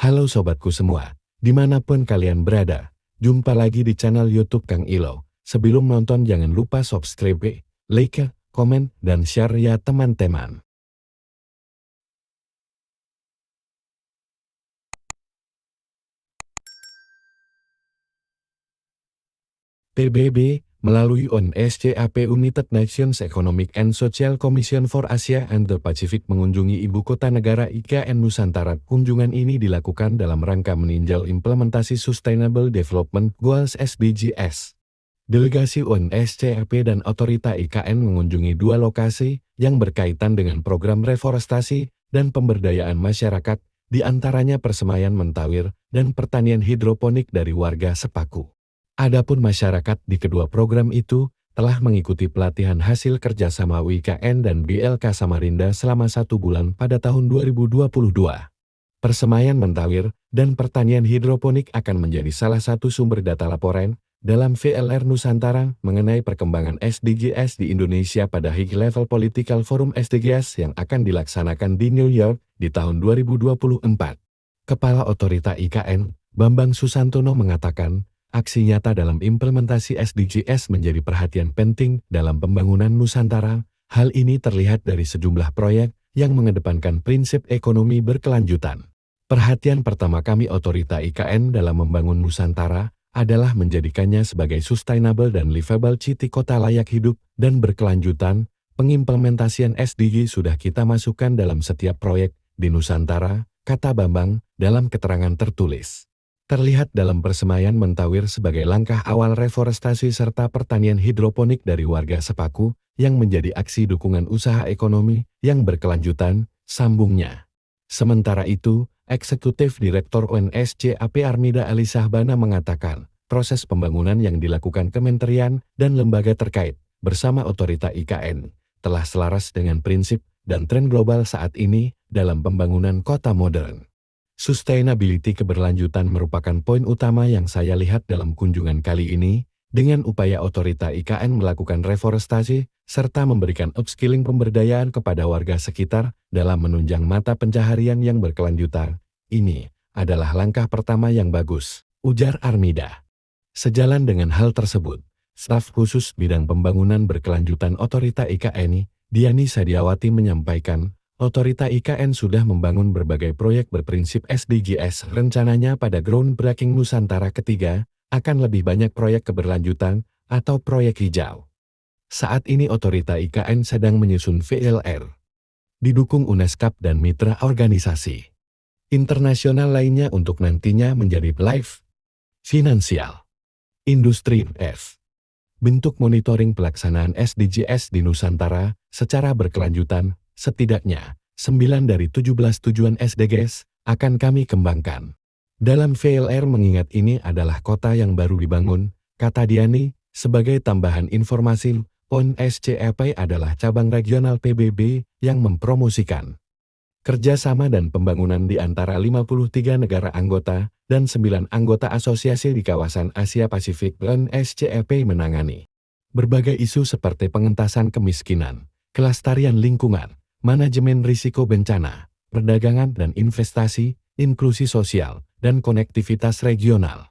Halo sobatku semua, dimanapun kalian berada, jumpa lagi di channel YouTube Kang Ilo. Sebelum nonton jangan lupa subscribe, like, komen, dan share ya teman-teman. PBB, melalui UNSCAP United Nations Economic and Social Commission for Asia and the Pacific mengunjungi ibu kota negara IKN Nusantara. Kunjungan ini dilakukan dalam rangka meninjau implementasi Sustainable Development Goals SDGs. Delegasi UNSCAP dan Otorita IKN mengunjungi dua lokasi yang berkaitan dengan program reforestasi dan pemberdayaan masyarakat, di antaranya Persemayan Mentawir dan pertanian hidroponik dari warga Sepaku. Adapun masyarakat di kedua program itu telah mengikuti pelatihan hasil kerjasama UIKN dan BLK Samarinda selama 1 bulan pada tahun 2022. Persemayan Mentawir dan pertanian hidroponik akan menjadi salah satu sumber data laporan dalam VLR Nusantara mengenai perkembangan SDGs di Indonesia pada High Level Political Forum SDGs yang akan dilaksanakan di New York di tahun 2024. Kepala Otorita IKN, Bambang Susantono mengatakan, aksi nyata dalam implementasi SDGs menjadi perhatian penting dalam pembangunan Nusantara. Hal ini terlihat dari sejumlah proyek yang mengedepankan prinsip ekonomi berkelanjutan. Perhatian pertama kami Otorita IKN dalam membangun Nusantara adalah menjadikannya sebagai sustainable dan livable city, kota layak hidup dan berkelanjutan. Pengimplementasian SDG sudah kita masukkan dalam setiap proyek di Nusantara, kata Bambang dalam keterangan tertulis. Terlihat dalam Persemayan Mentawir sebagai langkah awal reforestasi serta pertanian hidroponik dari warga Sepaku yang menjadi aksi dukungan usaha ekonomi yang berkelanjutan, sambungnya. Sementara itu, Eksekutif Direktur UNSCAP Armida Ali Sahbana mengatakan, proses pembangunan yang dilakukan kementerian dan lembaga terkait bersama Otorita IKN telah selaras dengan prinsip dan tren global saat ini dalam pembangunan kota modern. Sustainability keberlanjutan merupakan poin utama yang saya lihat dalam kunjungan kali ini, dengan upaya Otorita IKN melakukan reforestasi, serta memberikan upskilling pemberdayaan kepada warga sekitar dalam menunjang mata pencaharian yang berkelanjutan. Ini adalah langkah pertama yang bagus, ujar Armida. Sejalan dengan hal tersebut, staf khusus bidang pembangunan berkelanjutan Otorita IKN, Diani Sadiawati menyampaikan, Otorita IKN sudah membangun berbagai proyek berprinsip SDGs. Rencananya pada groundbreaking Nusantara ketiga, akan lebih banyak proyek keberlanjutan atau proyek hijau. Saat ini Otorita IKN sedang menyusun VLR. Didukung UNESCAP dan mitra organisasi internasional lainnya untuk nantinya menjadi live, finansial, industri F. Bentuk monitoring pelaksanaan SDGs di Nusantara secara berkelanjutan. Setidaknya, 9 dari 17 tujuan SDGs akan kami kembangkan. Dalam VLR mengingat ini adalah kota yang baru dibangun, kata Diani, sebagai tambahan informasi, UNSCAP adalah cabang regional PBB yang mempromosikan kerjasama dan pembangunan di antara 53 negara anggota dan 9 anggota asosiasi di kawasan Asia Pasifik. UNSCAP menangani berbagai isu seperti pengentasan kemiskinan, kelestarian lingkungan, manajemen risiko bencana, perdagangan dan investasi, inklusi sosial, dan konektivitas regional.